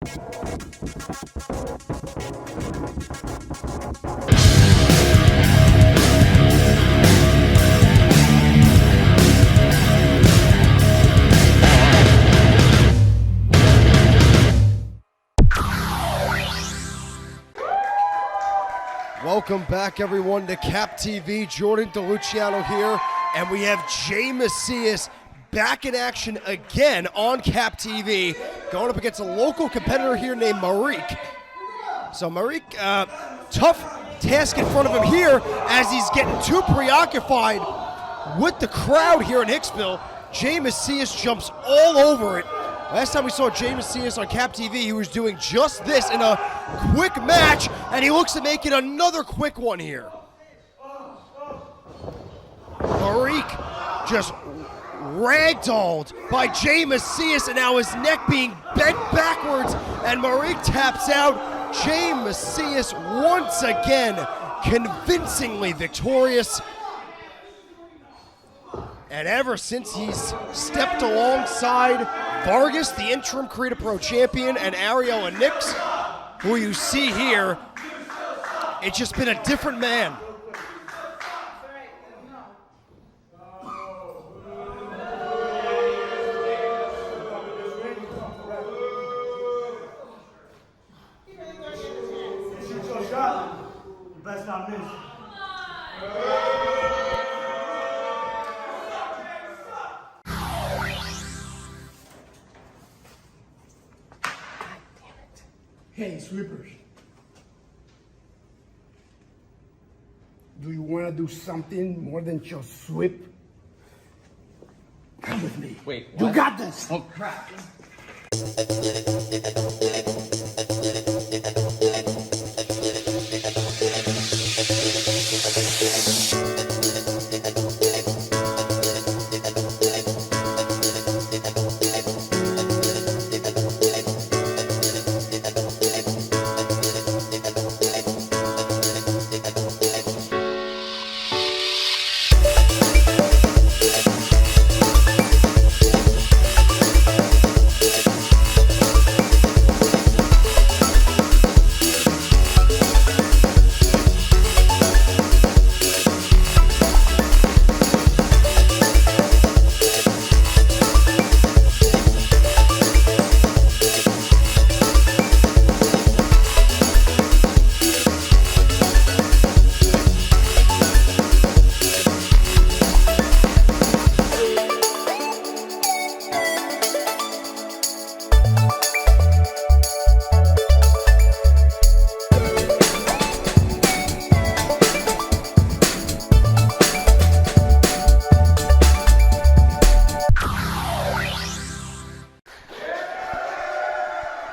Welcome back, everyone, to Cap TV. Jordan DeLuciano here, and we have Jey Mesias back in action again on Cap TV, going up against a local competitor here named Marik. So Marik, tough task in front of him here as he's getting too preoccupied with the crowd here in Hicksville. Jey Mesias jumps all over it. Last time we saw Jey Mesias on Cap TV, he was doing just this in a quick match, and he looks to make it another quick one here. Marik just ragdolled by Jey Mesias, and now his neck being bent backwards, and Marik taps out. Jey Mesias once again convincingly victorious. And ever since he's stepped alongside Vargas, the interim Creed Pro champion, and Ariella Nix, who you see here, it's just been a different man. You best not miss. Hey, sweepers. Do you want to do something more than just sweep? Come with me. Wait, what? You got this. Oh, crap.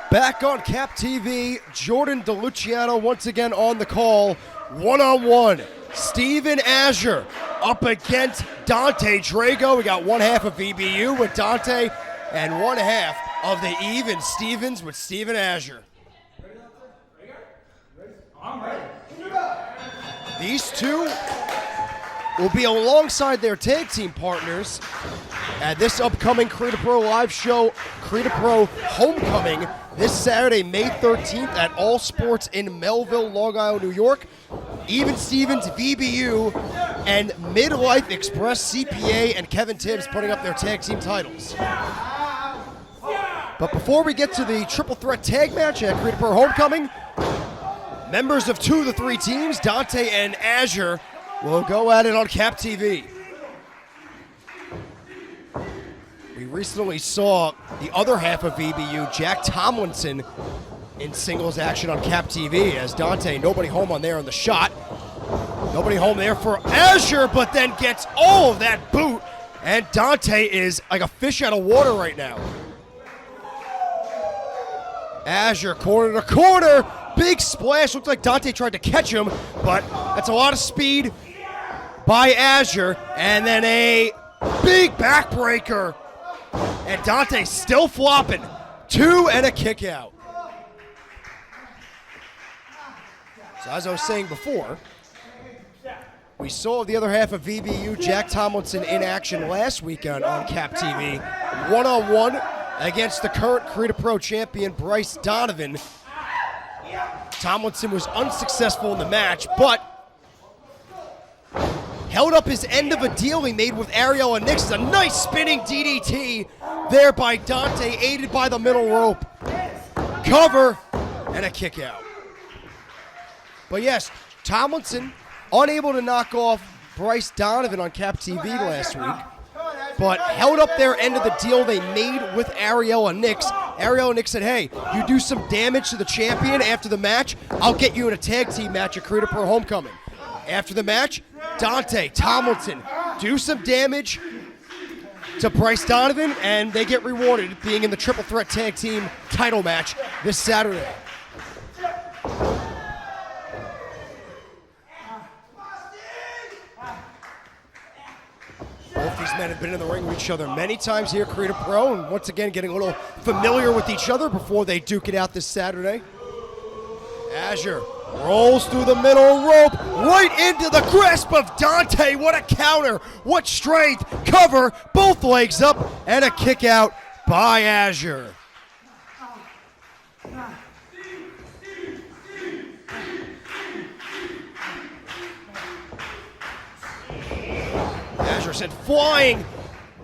Back on Cap TV, Jordan DeLuciano once again on the call. One-on-one, Stephen Azure up against Dante Drago. We got one half of VBU with Dante and one half of the Even Stevens with Stephen Azure. These two will be alongside their tag team partners at this upcoming Creed Pro live show, Creed Pro Homecoming, this Saturday, May 13th at All Sports in Melville, Long Island, New York. Even Stevens, VBU, and Midlife Express, CPA, and Kevin Tibbs putting up their tag team titles. But before we get to the triple threat tag match at Creed Pro Homecoming, members of two of the three teams, Dante and Azure, will go at it on Cap TV. We recently saw the other half of VBU, Jack Tomlinson, in singles action on Cap TV as Dante, nobody home on there on the shot. Nobody home there for Azure, but then gets all of that boot, and Dante is like a fish out of water right now. Azure corner to corner, big splash. Looks like Dante tried to catch him, but that's a lot of speed by Azure, and then a big backbreaker. And Dante still flopping. Two and a kick out. So as I was saying before, we saw the other half of VBU, Jack Tomlinson, in action last weekend on Cap TV. One-on-one against the current Creed Pro champion, Bryce Donovan. Tomlinson was unsuccessful in the match, but held up his end of a deal he made with Ariel and Nix. A nice spinning DDT there by Dante, aided by the middle rope. Cover and a kick out. But yes, Tomlinson unable to knock off Bryce Donovan on Cap TV last week, but held up their end of the deal they made with Ariel and Nix. Ariel and Nix said, hey, you do some damage to the champion after the match, I'll get you in a tag team match at Creed Pro Homecoming. After the match, Dante, Tomlinson do some damage to Bryce Donovan, and they get rewarded being in the triple threat tag team title match this Saturday. Both these men have been in the ring with each other many times here at Creed Pro, and once again getting a little familiar with each other before they duke it out this Saturday. Azure rolls through the middle rope, right into the grasp of Dante. What a counter, what strength, cover, both legs up, and a kick out by Azure. Azure said flying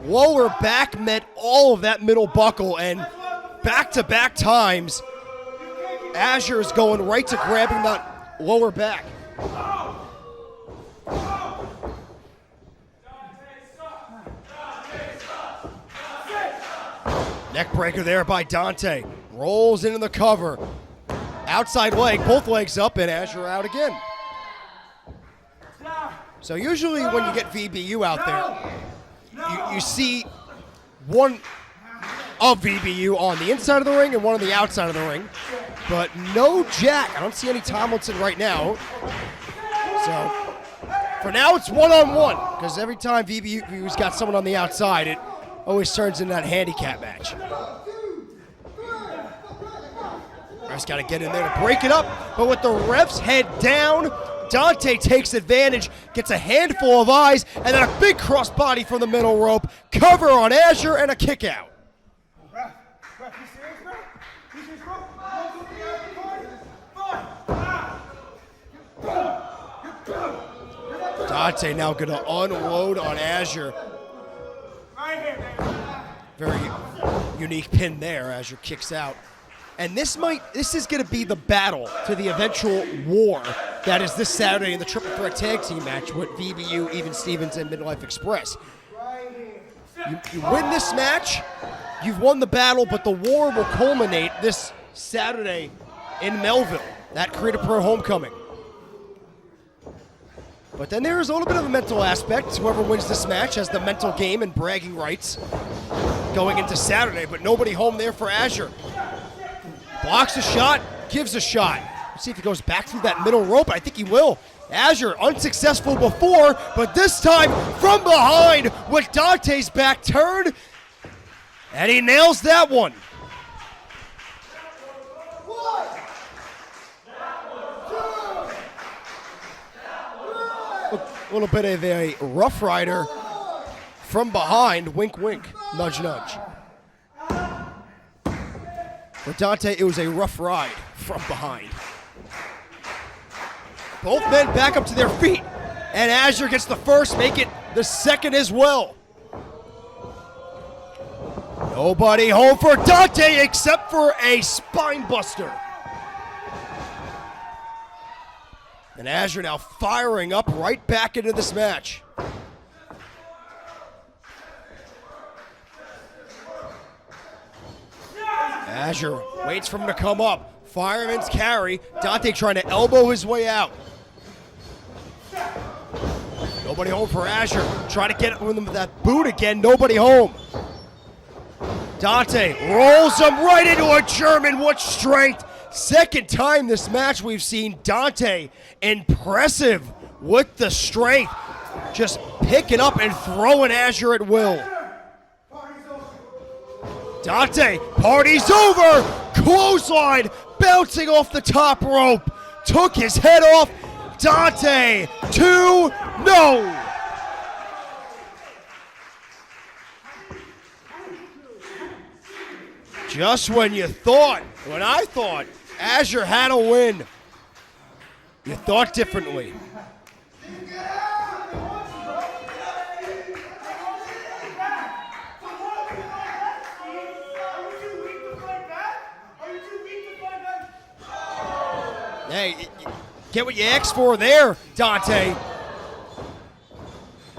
lower back met all of that middle buckle, and back-to-back times, Azure is going right to grabbing that lower back. Neckbreaker there by Dante. Rolls into the cover. Outside leg, both legs up, and Azure out again. So usually when you get VBU out there, you see one of VBU on the inside of the ring and one on the outside of the ring. But no Jack. I don't see any Tomlinson right now. So for now it's one-on-one, because every time VBU's got someone on the outside, it always turns into that handicap match. Just got to get in there to break it up, but with the ref's head down, Dante takes advantage, gets a handful of eyes, and then a big crossbody from the middle rope, cover on Azure, and a kick out. Dante now going to unload on Azure. Very unique pin there. Azure kicks out. And this is going to be the battle to the eventual war that is this Saturday in the triple threat tag team match with VBU, Even Stevens, and Midlife Express. You win this match, you've won the battle, but the war will culminate this Saturday in Melville, that Creed Pro Homecoming. But then there is a little bit of a mental aspect. Whoever wins this match has the mental game and bragging rights going into Saturday, but nobody home there for Azure. Blocks a shot, gives a shot. Let's see if he goes back through that middle rope. I think he will. Azure, unsuccessful before, but this time from behind with Dante's back turned, and he nails that one. A little bit of a Rough Rider from behind, wink, wink, nudge, nudge. For Dante, it was a rough ride from behind. Both men back up to their feet, and Azure gets the first, make it the second as well. Nobody home for Dante except for a spine buster. And Azure now firing up right back into this match. Azure waits for him to come up. Fireman's carry. Dante trying to elbow his way out. Nobody home for Azure. Trying to get with him with that boot again. Nobody home. Dante rolls him right into a German. What strength. Second time this match we've seen Dante impressive with the strength. Just picking up and throwing Azure at will. Dante, party's over. Clothesline, bouncing off the top rope. Took his head off. Dante, 2-0. Just when I thought Azure had a win, you thought differently. Hey, get what you asked for there, Dante.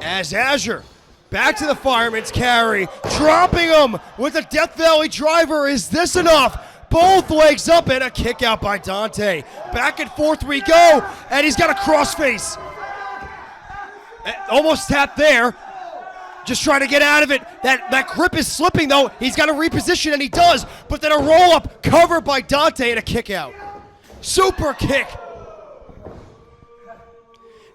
As Azure, back to the fireman's carry, dropping him with a Death Valley driver. Is this enough? Both legs up and a kick out by Dante. Back and forth we go, and he's got a crossface. Almost tapped there. Just trying to get out of it. That grip is slipping though. He's got to reposition, and he does. But then a roll up covered by Dante and a kick out. Super kick.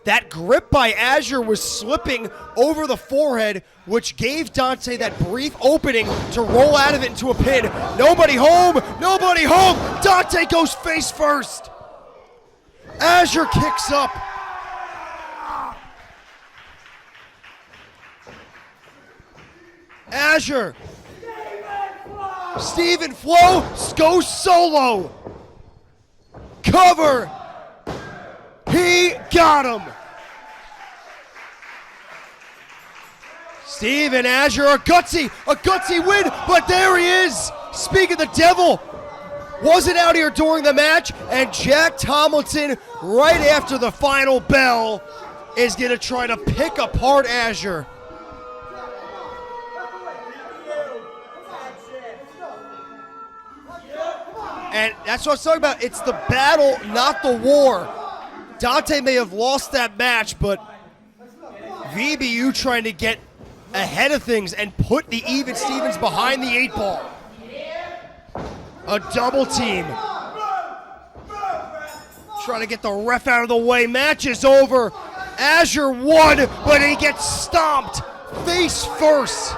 That grip by Azure was slipping over the forehead, which gave Dante that brief opening to roll out of it into a pin. Nobody home, nobody home. Dante goes face first. Azure kicks up. Azure. Stephen Flo goes solo. Cover. He got him. Stephen Azure, a gutsy win, but there he is. Speak of the devil, wasn't out here during the match, and Jack Tomlinson, right after the final bell, is gonna try to pick apart Azure. And that's what I was talking about. It's the battle, not the war. Dante may have lost that match, but VBU trying to get ahead of things and put the Even Stevens behind the 8-ball. A double team. Trying to get the ref out of the way. Match is over. Azure won, but he gets stomped face first.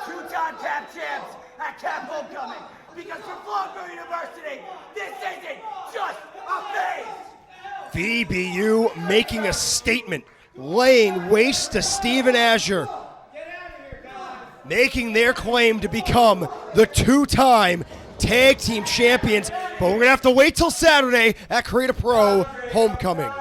Two-time CAP champs at CAP Homecoming. Because for Florida University, this isn't just a phase. VBU making a statement, laying waste to Stephen Azure, making their claim to become the two-time tag team champions. But we're going to have to wait till Saturday at Create a Pro Homecoming.